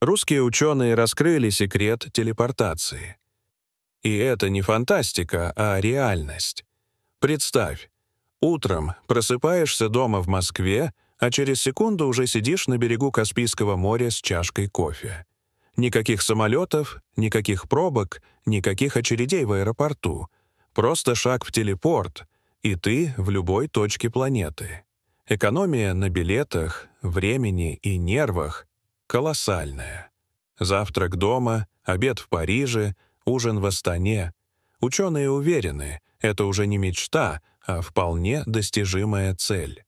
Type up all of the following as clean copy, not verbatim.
Русские ученые раскрыли секрет телепортации. И это не фантастика, а реальность. Представь, утром просыпаешься дома в Москве, а через секунду уже сидишь на берегу Каспийского моря с чашкой кофе. Никаких самолетов, никаких пробок, никаких очередей в аэропорту. Просто шаг в телепорт, и ты в любой точке планеты. Экономия на билетах, времени и нервах колоссальная. Завтрак дома, обед в Париже, ужин в Астане. Ученые уверены, это уже не мечта, а вполне достижимая цель.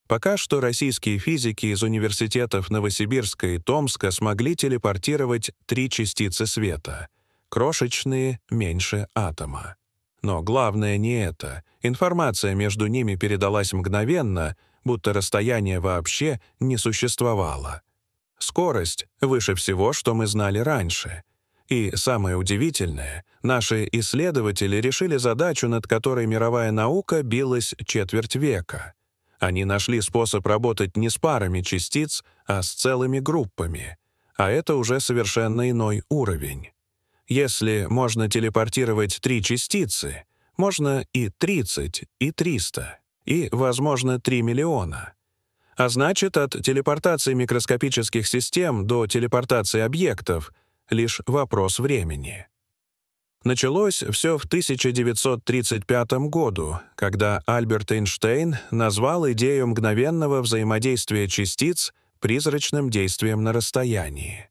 Пока что российские физики из университетов Новосибирска и Томска смогли телепортировать 3 частицы света, крошечные, меньше атома. Но главное не это. Информация между ними передалась мгновенно, будто расстояние вообще не существовало. Скорость выше всего, что мы знали раньше. И самое удивительное, наши исследователи решили задачу, над которой мировая наука билась четверть века. Они нашли способ работать не с парами частиц, а с целыми группами. А это уже совершенно иной уровень. Если можно телепортировать 3 частицы, можно и 30, и 300, и, возможно, 3 миллиона. А значит, от телепортации микроскопических систем до телепортации объектов — лишь вопрос времени. Началось все в 1935 году, когда Альберт Эйнштейн назвал идею мгновенного взаимодействия частиц призрачным действием на расстоянии.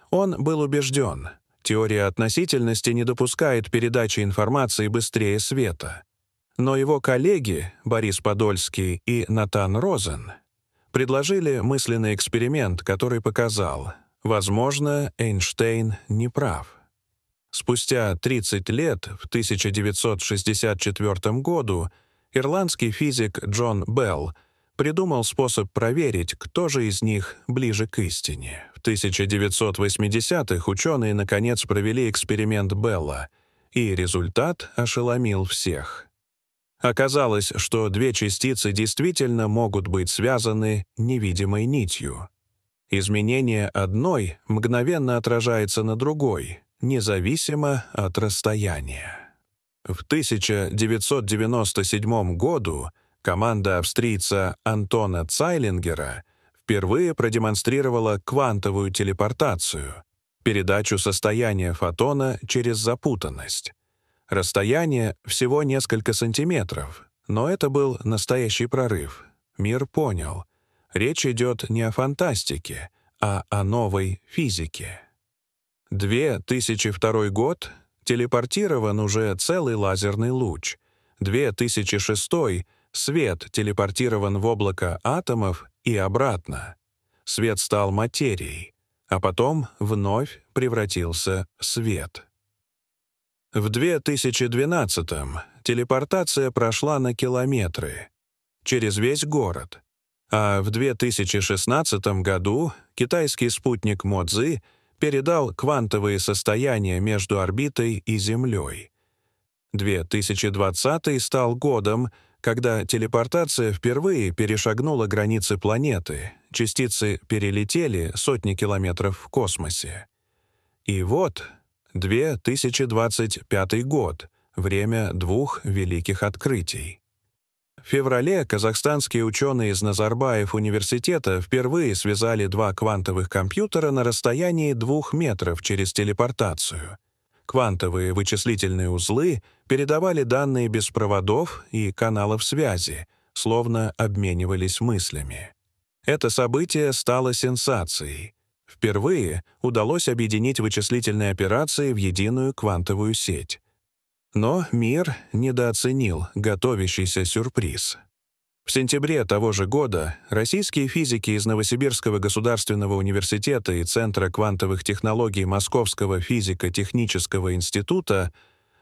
Он был убежден, теория относительности не допускает передачи информации быстрее света. Но его коллеги Борис Подольский и Натан Розен предложили мысленный эксперимент, который показал, возможно, Эйнштейн не прав. Спустя 30 лет, в 1964 году, ирландский физик Джон Белл придумал способ проверить, кто же из них ближе к истине. В 1980-х ученые наконец провели эксперимент Белла, и результат ошеломил всех. Оказалось, что 2 частицы действительно могут быть связаны невидимой нитью. Изменение одной мгновенно отражается на другой, независимо от расстояния. В 1997 году команда австрийца Антона Цайлингера впервые продемонстрировала квантовую телепортацию, передачу состояния фотона через запутанность. Расстояние всего несколько сантиметров, но это был настоящий прорыв. Мир понял, речь идет не о фантастике, а о новой физике. 2002 год — телепортирован уже целый лазерный луч. 2006 — свет телепортирован в облако атомов и обратно. Свет стал материей, а потом вновь превратился в свет. В 2012-м телепортация прошла на километры, через весь город. А в 2016 году китайский спутник Модзи передал квантовые состояния между орбитой и Землей. 2020 стал годом, когда телепортация впервые перешагнула границы планеты, частицы перелетели сотни километров в космосе. И вот 2025 год, время 2 великих открытий. В феврале казахстанские ученые из Назарбаев университета впервые связали 2 квантовых компьютера на расстоянии 2 метров через телепортацию. Квантовые вычислительные узлы передавали данные без проводов и каналов связи, словно обменивались мыслями. Это событие стало сенсацией. Впервые удалось объединить вычислительные операции в единую квантовую сеть. Но мир недооценил готовящийся сюрприз. В сентябре того же года российские физики из Новосибирского государственного университета и Центра квантовых технологий Московского физико-технического института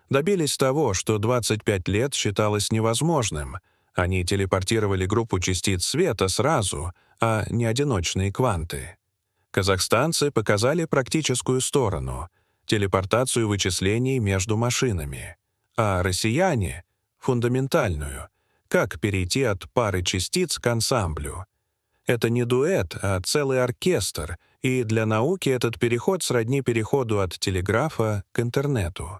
добились того, что 25 лет считалось невозможным. Они телепортировали группу частиц света сразу, а не одиночные кванты. Казахстанцы показали практическую сторону — телепортацию вычислений между машинами, а россияне — фундаментальную — как перейти от пары частиц к ансамблю. Это не дуэт, а целый оркестр, и для науки этот переход сродни переходу от телеграфа к интернету.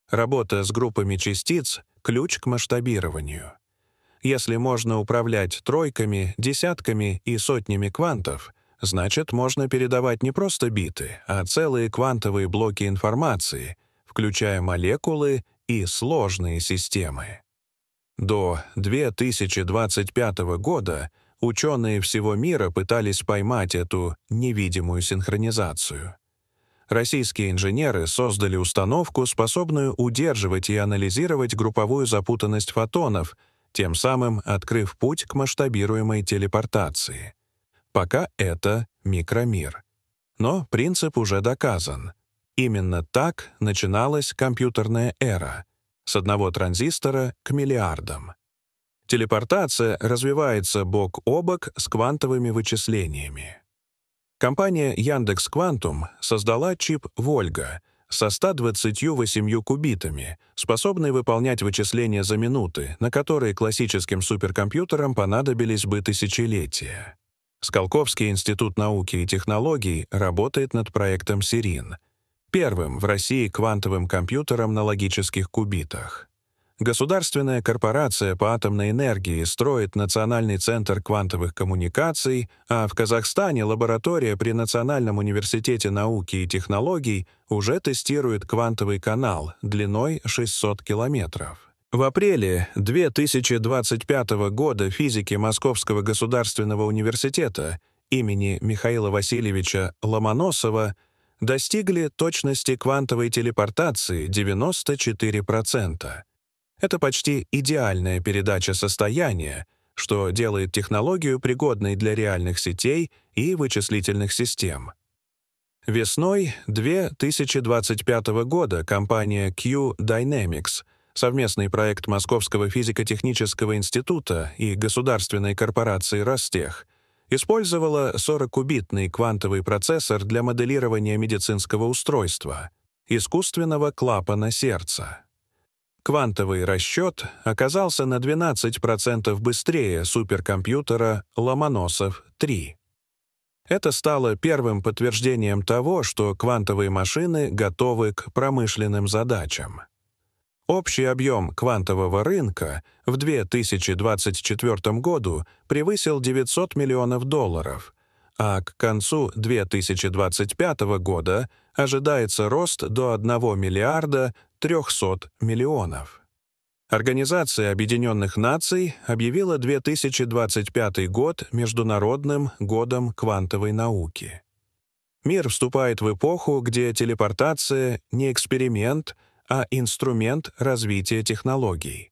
Работа с группами частиц — ключ к масштабированию. Если можно управлять тройками, десятками и сотнями квантов, значит, можно передавать не просто биты, а целые квантовые блоки информации, включая молекулы и сложные системы. До 2025 года ученые всего мира пытались поймать эту невидимую синхронизацию. Российские инженеры создали установку, способную удерживать и анализировать групповую запутанность фотонов, тем самым открыв путь к масштабируемой телепортации. Пока это микромир. Но принцип уже доказан. Именно так начиналась компьютерная эра — с одного транзистора к миллиардам. Телепортация развивается бок о бок с квантовыми вычислениями. Компания Яндекс.Квантум создала чип «Вольга» со 128 кубитами, способный выполнять вычисления за минуты, на которые классическим суперкомпьютерам понадобились бы тысячелетия. Сколковский институт науки и технологий работает над проектом «Сирин», первым в России квантовым компьютером на логических кубитах. Государственная корпорация по атомной энергии строит Национальный центр квантовых коммуникаций, а в Казахстане лаборатория при Национальном университете науки и технологий уже тестирует квантовый канал длиной 600 километров. В апреле 2025 года физики Московского государственного университета имени Михаила Васильевича Ломоносова достигли точности квантовой телепортации 94%. Это почти идеальная передача состояния, что делает технологию пригодной для реальных сетей и вычислительных систем. Весной 2025 года компания Q-Dynamics, совместный проект Московского физико-технического института и государственной корпорации Ростех, использовала 40-кубитный квантовый процессор для моделирования медицинского устройства — искусственного клапана сердца. Квантовый расчет оказался на 12% быстрее суперкомпьютера Ломоносов-3. Это стало первым подтверждением того, что квантовые машины готовы к промышленным задачам. Общий объем квантового рынка в 2024 году превысил $900 миллионов, а к концу 2025 года ожидается рост до 1 миллиарда 300 миллионов. Организация Объединенных Наций объявила 2025 год Международным годом квантовой науки. Мир вступает в эпоху, где телепортация не эксперимент, а инструмент развития технологий.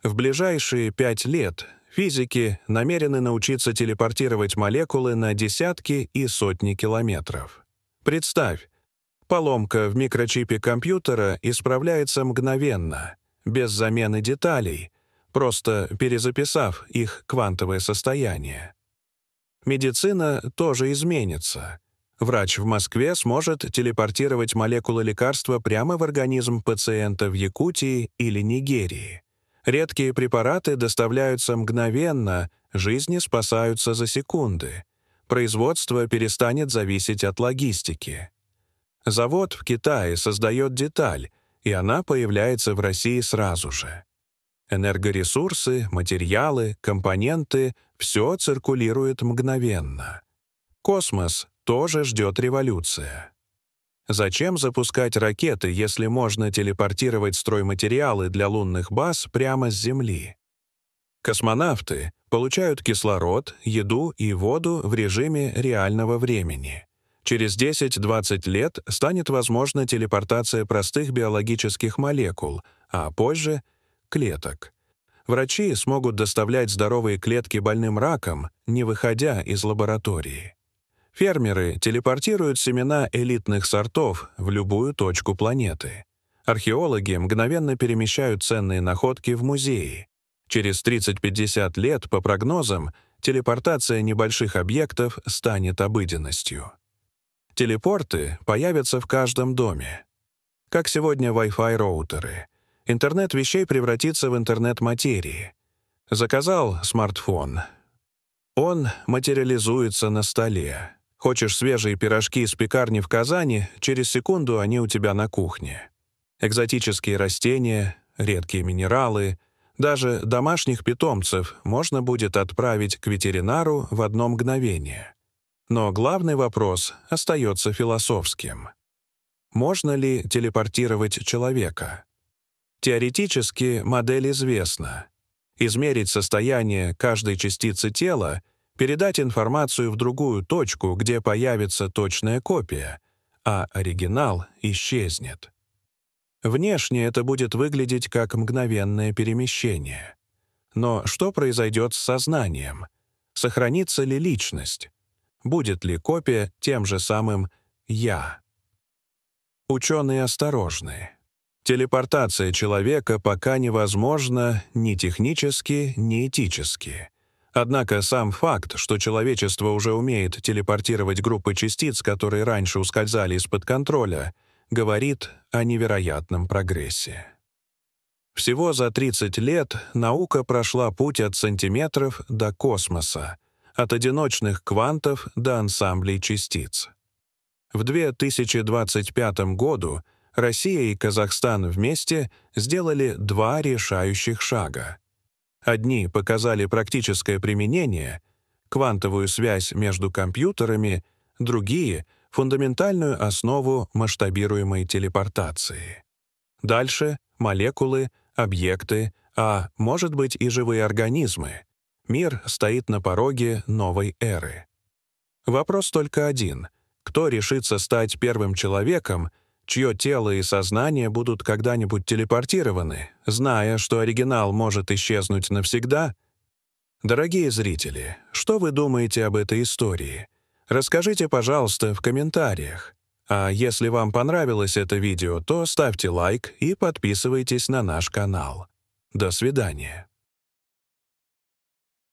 В ближайшие 5 лет физики намерены научиться телепортировать молекулы на десятки и сотни километров. Представь, поломка в микрочипе компьютера исправляется мгновенно, без замены деталей, просто перезаписав их квантовое состояние. Медицина тоже изменится. Врач в Москве сможет телепортировать молекулы лекарства прямо в организм пациента в Якутии или Нигерии. Редкие препараты доставляются мгновенно, жизни спасаются за секунды. Производство перестанет зависеть от логистики. Завод в Китае создает деталь, и она появляется в России сразу же. Энергоресурсы, материалы, компоненты — все циркулирует мгновенно. Космос тоже ждет революция. Зачем запускать ракеты, если можно телепортировать стройматериалы для лунных баз прямо с Земли? Космонавты получают кислород, еду и воду в режиме реального времени. Через 10-20 лет станет возможна телепортация простых биологических молекул, а позже — клеток. Врачи смогут доставлять здоровые клетки больным раком, не выходя из лаборатории. Фермеры телепортируют семена элитных сортов в любую точку планеты. Археологи мгновенно перемещают ценные находки в музеи. Через 30-50 лет, по прогнозам, телепортация небольших объектов станет обыденностью. Телепорты появятся в каждом доме. Как сегодня Wi-Fi роутеры. Интернет вещей превратится в интернет материи. Заказал смартфон. Он материализуется на столе. Хочешь свежие пирожки из пекарни в Казани, через секунду они у тебя на кухне. Экзотические растения, редкие минералы, даже домашних питомцев можно будет отправить к ветеринару в одно мгновение. Но главный вопрос остается философским. Можно ли телепортировать человека? Теоретически модель известна. Измерить состояние каждой частицы тела, передать информацию в другую точку, где появится точная копия, а оригинал исчезнет. Внешне это будет выглядеть как мгновенное перемещение. Но что произойдет с сознанием? Сохранится ли личность? Будет ли копия тем же самым «я»? Ученые осторожны. Телепортация человека пока невозможна ни технически, ни этически. Однако сам факт, что человечество уже умеет телепортировать группы частиц, которые раньше ускользали из-под контроля, говорит о невероятном прогрессе. Всего за 30 лет наука прошла путь от сантиметров до космоса, от одиночных квантов до ансамблей частиц. В 2025 году Россия и Казахстан вместе сделали 2 решающих шага. Одни показали практическое применение, квантовую связь между компьютерами, другие — фундаментальную основу масштабируемой телепортации. Дальше — молекулы, объекты, а может быть и живые организмы. Мир стоит на пороге новой эры. Вопрос только один — кто решится стать первым человеком, чье тело и сознание будут когда-нибудь телепортированы, зная, что оригинал может исчезнуть навсегда? Дорогие зрители, что вы думаете об этой истории? Расскажите, пожалуйста, в комментариях. А если вам понравилось это видео, то ставьте лайк и подписывайтесь на наш канал. До свидания.